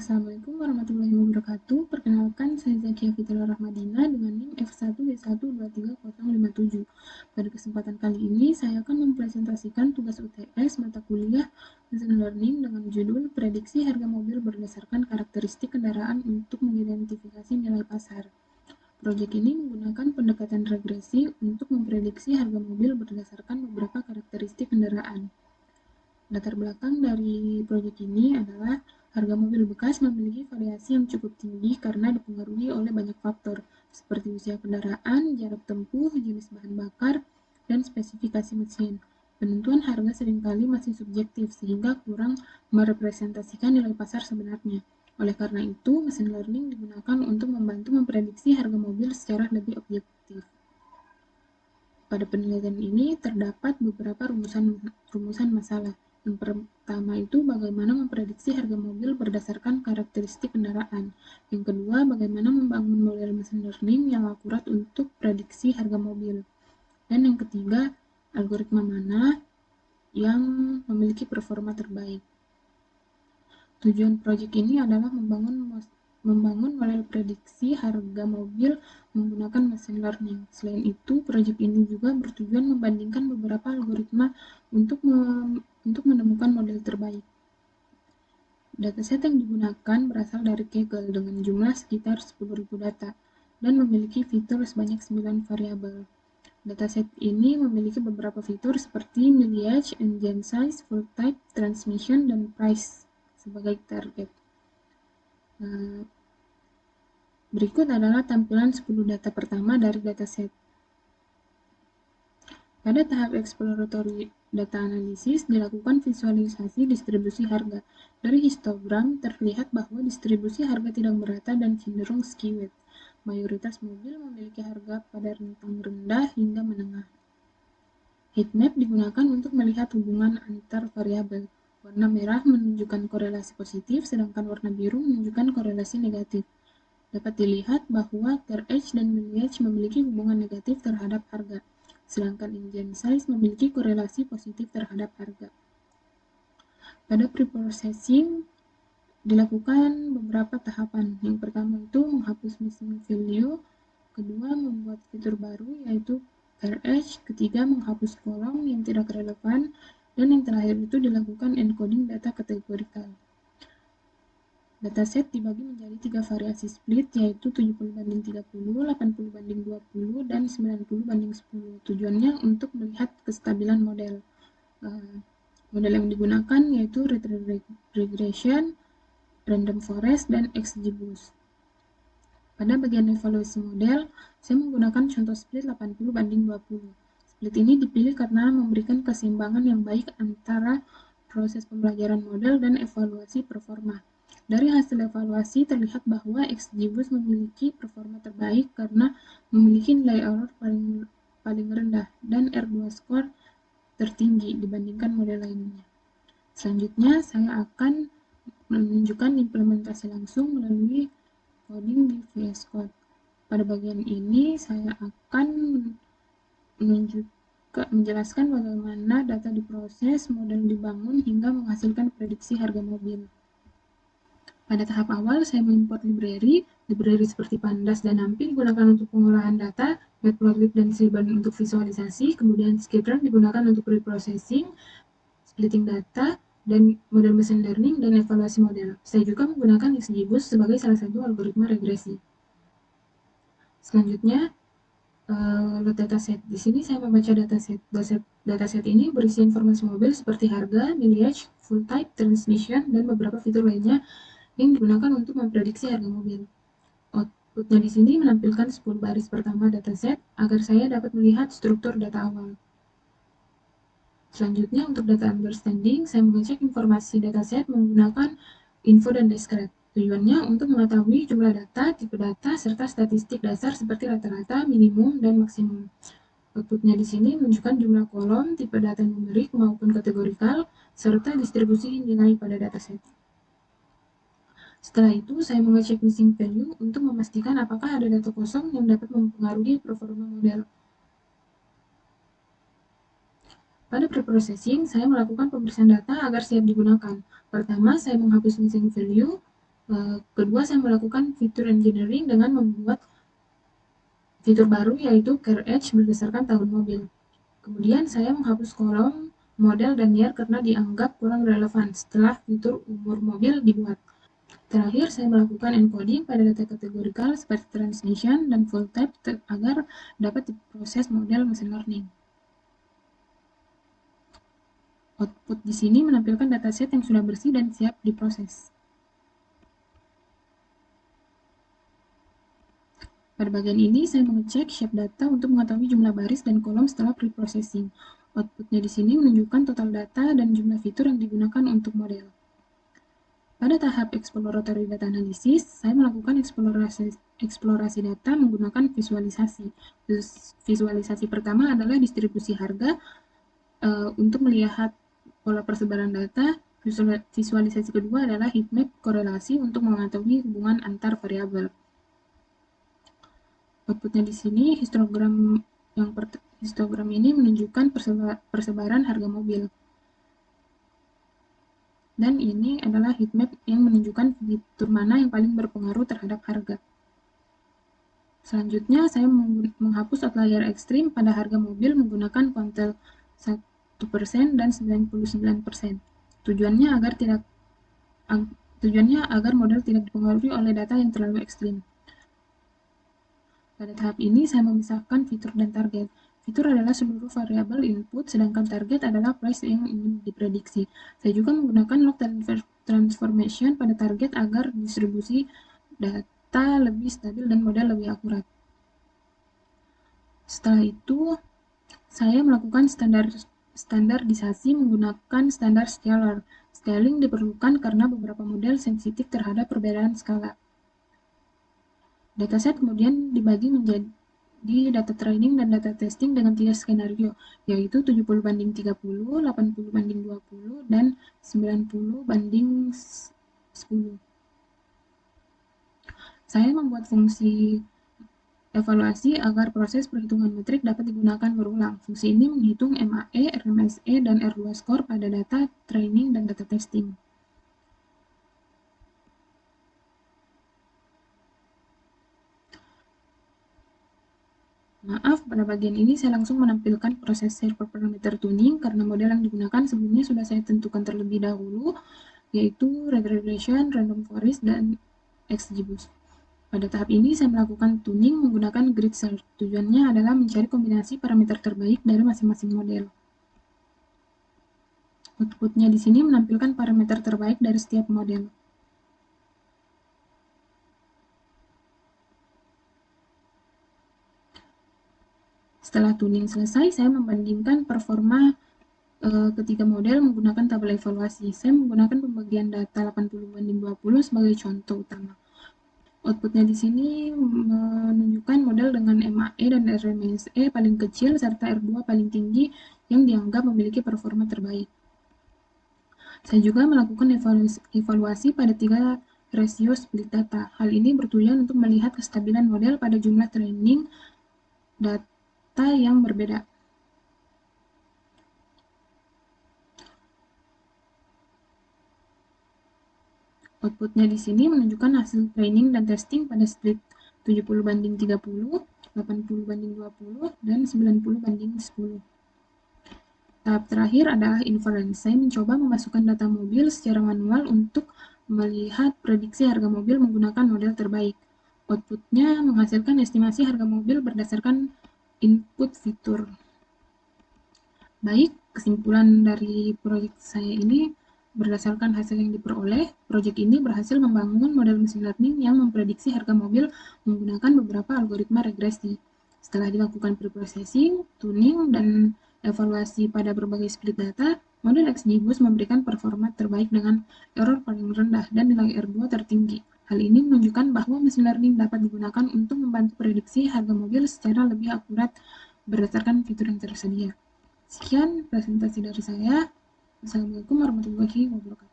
Assalamualaikum warahmatullahi wabarakatuh. Perkenalkan, saya Zakia Fitria Rahmadina dengan NIM F1B1230057. Pada kesempatan kali ini, saya akan mempresentasikan tugas UTS mata kuliah Machine Learning dengan judul Prediksi Harga Mobil Berdasarkan Karakteristik Kendaraan untuk Mengidentifikasi Nilai Pasar. Proyek ini menggunakan pendekatan regresi untuk memprediksi harga mobil berdasarkan beberapa karakteristik kendaraan. Latar belakang dari proyek ini adalah harga mobil bekas memiliki variasi yang cukup tinggi karena dipengaruhi oleh banyak faktor, seperti usia kendaraan, jarak tempuh, jenis bahan bakar, dan spesifikasi mesin. Penentuan harga seringkali masih subjektif sehingga kurang merepresentasikan nilai pasar sebenarnya. Oleh karena itu, machine learning digunakan untuk membantu memprediksi harga mobil secara lebih objektif. Pada penelitian ini terdapat beberapa rumusan masalah. Yang pertama itu bagaimana memprediksi harga mobil berdasarkan karakteristik kendaraan. Yang kedua, bagaimana membangun model machine learning yang akurat untuk prediksi harga mobil. Dan yang ketiga, algoritma mana yang memiliki performa terbaik. Tujuan proyek ini adalah membangun model prediksi harga mobil menggunakan machine learning. Selain itu, proyek ini juga bertujuan membandingkan beberapa algoritma untuk menemukan model terbaik. Dataset yang digunakan berasal dari Kaggle dengan jumlah sekitar 10.000 data dan memiliki fitur sebanyak 9 variabel. Dataset ini memiliki beberapa fitur seperti millage, engine size, full type, transmission, dan price sebagai target. Berikut adalah tampilan 10 data pertama dari dataset. Pada tahap exploratory data analisis, dilakukan visualisasi distribusi harga. Dari histogram, terlihat bahwa distribusi harga tidak merata dan cenderung skewed. Mayoritas mobil memiliki harga pada rentang rendah hingga menengah. Heatmap digunakan untuk melihat hubungan antar variabel. Warna merah menunjukkan korelasi positif, sedangkan warna biru menunjukkan korelasi negatif. Dapat dilihat bahwa TRH dan millage memiliki hubungan negatif terhadap harga, sedangkan engine size memiliki korelasi positif terhadap harga. Pada preprocessing dilakukan beberapa tahapan. Yang pertama itu menghapus missing value, kedua membuat fitur baru yaitu TRH, ketiga menghapus kolom yang tidak relevan, dan yang terakhir itu dilakukan encoding data kategorikal. Dataset dibagi menjadi 3 variasi split, yaitu 70/30, 80/20, dan 90/10. Tujuannya untuk melihat kestabilan model. Model yang digunakan yaitu regression, random forest, dan XGBoost. Pada bagian evaluasi model, saya menggunakan contoh split 80/20. Split ini dipilih karena memberikan keseimbangan yang baik antara proses pembelajaran model dan evaluasi performa. Dari hasil evaluasi terlihat bahwa XGBoost memiliki performa terbaik karena memiliki nilai error paling rendah dan R2 score tertinggi dibandingkan model lainnya. Selanjutnya, saya akan menunjukkan implementasi langsung melalui coding di VS Code. Pada bagian ini, saya akan menjelaskan bagaimana data diproses, model dibangun, hingga menghasilkan prediksi harga mobil. Pada tahap awal, saya mengimport library seperti Pandas dan NumPy digunakan untuk pengolahan data, Matplotlib dan Seaborn untuk visualisasi, kemudian Skitron digunakan untuk preprocessing, splitting data, dan model machine learning dan evaluasi model. Saya juga menggunakan XGBoost sebagai salah satu algoritma regresi. Selanjutnya, load dataset. Di sini saya membaca dataset. Dataset ini berisi informasi mobil seperti harga, millage, full type, transmission, dan beberapa fitur lainnya yang digunakan untuk memprediksi harga mobil. Outputnya di sini menampilkan 10 baris pertama dataset agar saya dapat melihat struktur data awal. Selanjutnya, untuk data understanding, saya mengecek informasi dataset menggunakan info dan describe. Tujuannya untuk mengetahui jumlah data, tipe data, serta statistik dasar seperti rata-rata, minimum, dan maksimum. Outputnya di sini menunjukkan jumlah kolom, tipe data numerik maupun kategorikal, serta distribusi nilai pada dataset. Setelah itu, saya mengecek missing value untuk memastikan apakah ada data kosong yang dapat mempengaruhi performa model. Pada preprocessing, saya melakukan pemeriksaan data agar siap digunakan. Pertama, saya menghapus missing value, Kedua, saya melakukan fitur engineering dengan membuat fitur baru yaitu Care Edge berdasarkan tahun mobil. Kemudian saya menghapus kolom model dan year karena dianggap kurang relevan setelah fitur umur mobil dibuat. Terakhir, saya melakukan encoding pada data kategorikal seperti transmission dan full type agar dapat diproses model mesin learning. Output di sini menampilkan dataset yang sudah bersih dan siap diproses. Pada bagian ini, saya mengecek shape data untuk mengetahui jumlah baris dan kolom setelah pre-processing. Outputnya di sini menunjukkan total data dan jumlah fitur yang digunakan untuk model. Pada tahap exploratory data analysis, saya melakukan eksplorasi data menggunakan visualisasi. Visualisasi pertama adalah distribusi harga untuk melihat pola persebaran data. Visualisasi kedua adalah heatmap korelasi untuk mengetahui hubungan antar variabel. Outputnya di sini histogram ini menunjukkan persebaran harga mobil. Dan ini adalah heatmap yang menunjukkan fitur mana yang paling berpengaruh terhadap harga. Selanjutnya, saya menghapus outlier ekstrim pada harga mobil menggunakan kuantil 1% dan 99%. Tujuannya agar model tidak dipengaruhi oleh data yang terlalu ekstrim. Pada tahap ini, saya memisahkan fitur dan target. Fitur adalah seluruh variabel input, sedangkan target adalah price yang ingin diprediksi. Saya juga menggunakan log transformation pada target agar distribusi data lebih stabil dan model lebih akurat. Setelah itu, saya melakukan standarisasi menggunakan standar scalar. Scaling diperlukan karena beberapa model sensitif terhadap perbedaan skala. Dataset kemudian dibagi menjadi data training dan data testing dengan 3 skenario, yaitu 70:30, 80:20, dan 90:10. Saya membuat fungsi evaluasi agar proses perhitungan metrik dapat digunakan berulang. Fungsi ini menghitung MAE, RMSE, dan R2 score pada data training dan data testing. Maaf, pada bagian ini saya langsung menampilkan proses server parameter tuning karena model yang digunakan sebelumnya sudah saya tentukan terlebih dahulu, yaitu regression, random forest, dan XGBoost. Pada tahap ini saya melakukan tuning menggunakan grid search. Tujuannya adalah mencari kombinasi parameter terbaik dari masing-masing model. Outputnya di sini menampilkan parameter terbaik dari setiap model. Setelah tuning selesai, saya membandingkan performa ketiga model menggunakan tabel evaluasi. Saya menggunakan pembagian data 80:20 sebagai contoh utama. Outputnya di sini menunjukkan model dengan MAE dan RMSE paling kecil serta R2 paling tinggi yang dianggap memiliki performa terbaik. Saya juga melakukan evaluasi pada 3 rasio split data. Hal ini bertujuan untuk melihat kestabilan model pada jumlah training data yang berbeda. Outputnya di sini menunjukkan hasil training dan testing pada split 70:30, 80:20, dan 90:10. Tahap terakhir adalah inference. Saya mencoba memasukkan data mobil secara manual untuk melihat prediksi harga mobil menggunakan model terbaik. Outputnya menghasilkan estimasi harga mobil berdasarkan input fitur. Baik, kesimpulan dari proyek saya ini berdasarkan hasil yang diperoleh, proyek ini berhasil membangun model mesin learning yang memprediksi harga mobil menggunakan beberapa algoritma regresi. Setelah dilakukan preprocessing, tuning, dan evaluasi pada berbagai split data, model XGBoost memberikan performa terbaik dengan error paling rendah dan nilai R2 tertinggi. Hal ini menunjukkan bahwa mesin learning dapat digunakan untuk membantu prediksi harga mobil secara lebih akurat berdasarkan fitur yang tersedia. Sekian presentasi dari saya. Wassalamualaikum warahmatullahi wabarakatuh.